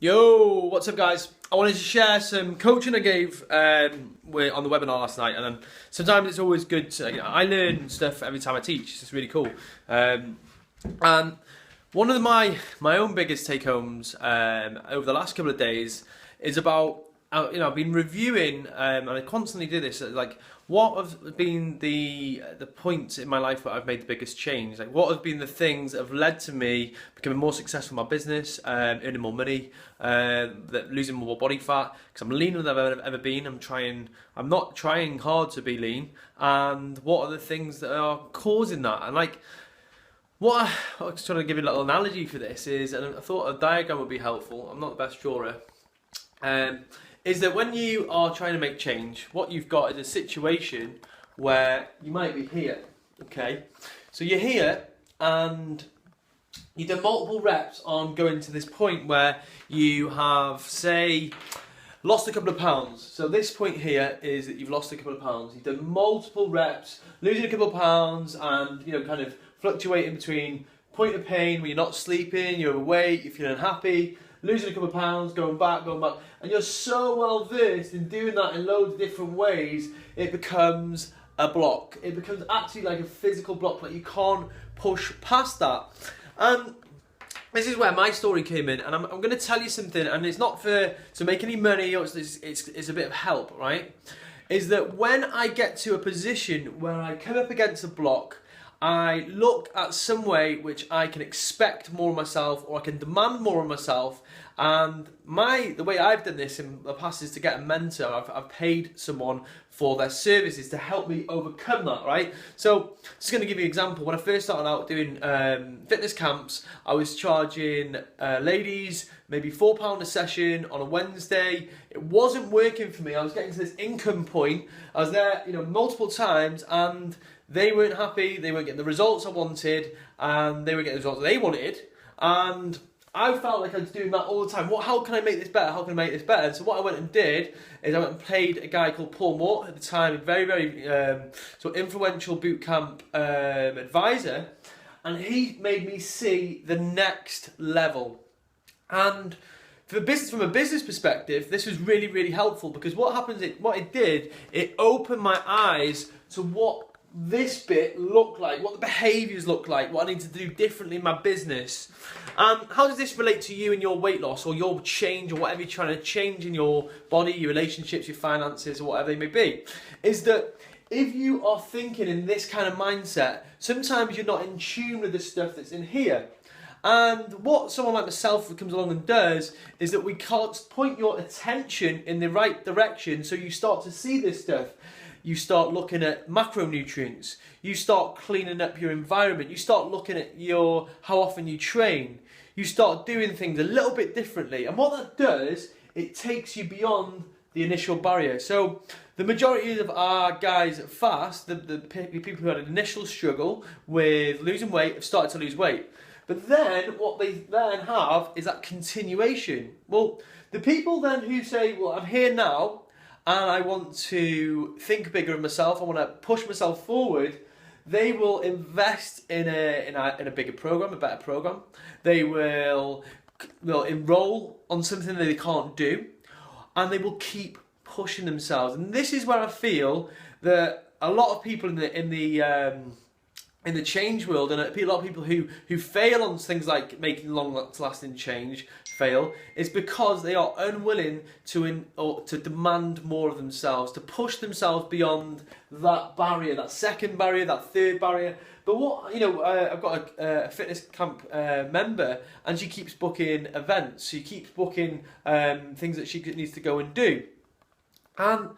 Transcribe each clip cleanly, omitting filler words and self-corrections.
Yo, what's up guys? I wanted to share some coaching I gave on the webinar last night, and sometimes it's always good to, I learn stuff every time I teach. It's really cool. And one of my own biggest take homes over the last couple of days is about, I've been reviewing, and I constantly do this, like what have been the points in my life where I've made the biggest change? Like what have been the things that have led to me becoming more successful in my business, earning more money, losing more body fat, because I'm leaner than I've ever been. I'm not trying hard to be lean, and what are the things that are causing that? And like, I was trying to give you a little analogy for this is, and I thought a diagram would be helpful. I'm not the best drawer. Is that when you are trying to make change, what you've got is a situation where you might be here, okay? So you're here and you do multiple reps on going to this point where you have, say, lost a couple of pounds. So this point here is that you've lost a couple of pounds. You've done multiple reps, losing a couple of pounds and, kind of fluctuating between point of pain where you're not sleeping, you're overweight, you're feeling happy, losing a couple of pounds, going back, and you're so well versed in doing that in loads of different ways, it becomes a block. It becomes actually like a physical block, like you can't push past that. And this is where my story came in, and I'm going to tell you something, and it's not to make any money, or it's a bit of help, right? Is that when I get to a position where I come up against a block, I look at some way which I can expect more of myself, or I can demand more of myself. And the way I've done this in the past is to get a mentor. I've paid someone for their services to help me overcome that, right? So, just going to give you an example. When I first started out doing fitness camps, I was charging ladies maybe £4 a session on a Wednesday. It wasn't working for me. I was getting to this income point. I was there, multiple times, and they weren't happy, they weren't getting the results I wanted, and they weren't getting the results they wanted, and I felt like I was doing that all the time. How can I make this better? How can I make this better? And so what I went and did is I went and paid a guy called Paul Mort, at the time, a very, very influential bootcamp advisor, and he made me see the next level. And from a business perspective, this was really, really helpful, because what it did, it opened my eyes to what this bit look like, what the behaviours look like, what I need to do differently in my business. How does this relate to you and your weight loss, or your change, or whatever you're trying to change in your body, your relationships, your finances, or whatever they may be? Is that if you are thinking in this kind of mindset, sometimes you're not in tune with the stuff that's in here. And what someone like myself comes along and does is that we can't point your attention in the right direction, so you start to see this stuff. You start looking at macronutrients. You start cleaning up your environment. You start looking at how often you train. You start doing things a little bit differently. And what that does, it takes you beyond the initial barrier. So the majority of our guys at FAST, the people who had an initial struggle with losing weight, have started to lose weight. But then what they then have is that continuation. Well, the people then who say, well, I'm here now, and I want to think bigger of myself, I want to push myself forward, they will invest in a bigger program, a better program. They will enroll on something that they can't do, and they will keep pushing themselves. And this is where I feel that a lot of people in the change world, and a lot of people who fail on things like making long-lasting change fail, is because they are unwilling to demand more of themselves, to push themselves beyond that barrier, that second barrier, that third barrier. But I've got a fitness camp member, and she keeps booking events. She keeps booking things that she needs to go and do, and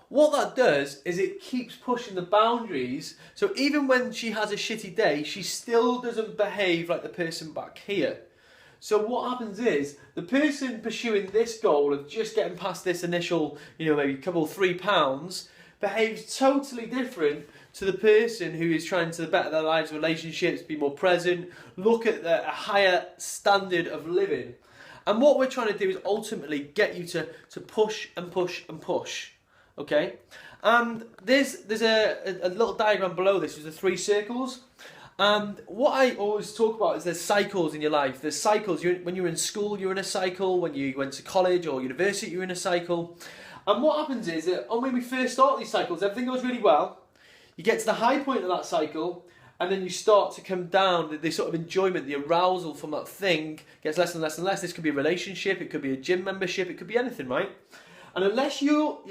what that does is it keeps pushing the boundaries. So even when she has a shitty day, she still doesn't behave like the person back here. So what happens is, the person pursuing this goal of just getting past this initial, maybe £3, behaves totally different to the person who is trying to better their lives, relationships, be more present, look at a higher standard of living. And what we're trying to do is ultimately get you to push and push and push. Okay, and there's a little diagram below this with the 3 circles, And what I always talk about is there's cycles in your life. There's cycles. When you're in school, you're in a cycle. When you went to college or university, you're in a cycle. And what happens is that when we first start these cycles, everything goes really well. You get to the high point of that cycle, and then you start to come down. The sort of enjoyment, the arousal from that thing gets less and less and less. This could be a relationship, it could be a gym membership, it could be anything, right? And unless you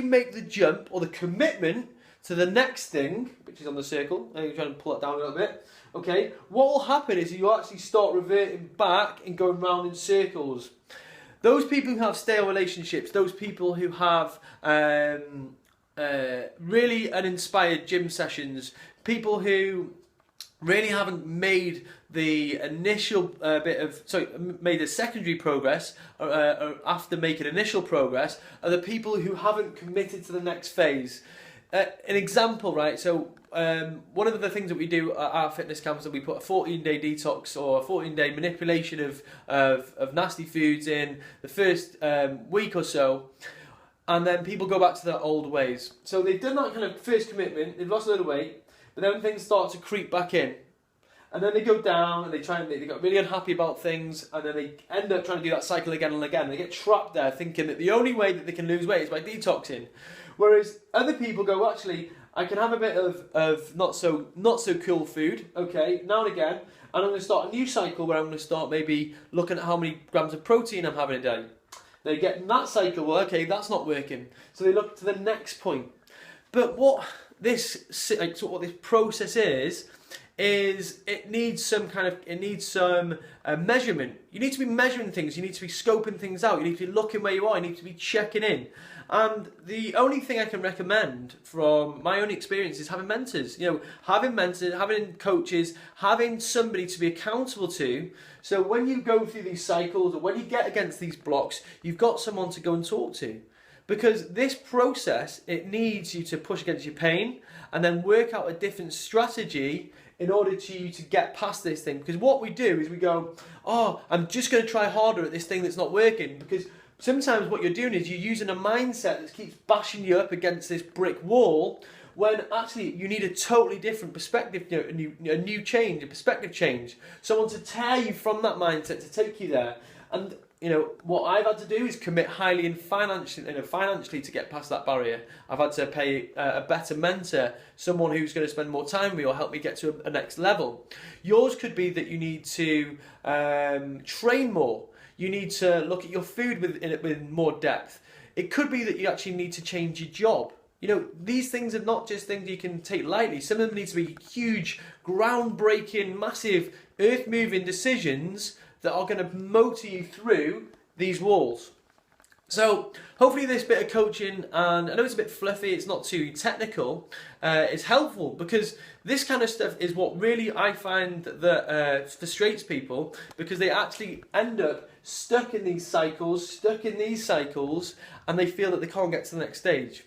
make the jump or the commitment to the next thing, which is on the circle, and you're trying to pull it down a little bit, okay, what will happen is you actually start reverting back and going round in circles. Those people who have stale relationships, those people who have really uninspired gym sessions, people who really haven't made the initial made the secondary progress after making initial progress, are the people who haven't committed to the next phase. An example, right? So one of the things that we do at our fitness camps is that we put a 14-day detox or a 14-day manipulation of nasty foods in the first week or so, and then people go back to their old ways. So they've done that kind of first commitment, they've lost a little weight, but then things start to creep back in. And then they go down and they get really unhappy about things, and then they end up trying to do that cycle again and again. They get trapped there thinking that the only way that they can lose weight is by detoxing. Whereas other people go, actually, I can have a bit of not so cool food, okay, now and again, and I'm going to start a new cycle where I'm going to start maybe looking at how many grams of protein I'm having a day. They get in that cycle, well, okay, that's not working. So they look to the next point. But what this process is it needs some measurement. You need to be measuring things, you need to be scoping things out, you need to be looking where you are, you need to be checking in. And the only thing I can recommend from my own experience is having mentors. You know, having mentors, having coaches, having somebody to be accountable to. So when you go through these cycles or when you get against these blocks, you've got someone to go and talk to. Because this process, it needs you to push against your pain and then work out a different strategy in order to you to get past this thing. Because what we do is we go, oh, I'm just going to try harder at this thing that's not working. Because sometimes what you're doing is you're using a mindset that keeps bashing you up against this brick wall, when actually you need a totally different perspective, a new change, a perspective change. Someone to tear you from that mindset, to take you there. And what I've had to do is commit highly in financially to get past that barrier. I've had to pay a better mentor, someone who's going to spend more time with me or help me get to a next level. Yours could be that you need to train more. You need to look at your food with more depth. It could be that you actually need to change your job. These things are not just things you can take lightly. Some of them need to be huge, groundbreaking, massive, earth-moving decisions that are going to motor you through these walls. So hopefully this bit of coaching, and I know it's a bit fluffy, it's not too technical, is helpful, because this kind of stuff is what really I find that frustrates people, because they actually end up stuck in these cycles, and they feel that they can't get to the next stage.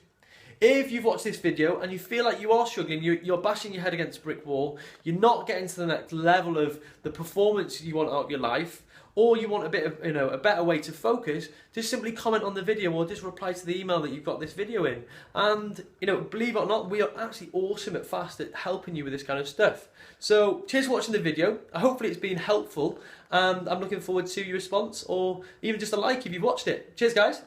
If you've watched this video and you feel like you are struggling, you're bashing your head against a brick wall, you're not getting to the next level of the performance you want out of your life, or you want a bit of, a better way to focus, just simply comment on the video or just reply to the email that you've got this video in. And, believe it or not, we are actually awesome at FAST at helping you with this kind of stuff. So, cheers for watching the video. Hopefully it's been helpful, and I'm looking forward to your response, or even just a like if you've watched it. Cheers, guys.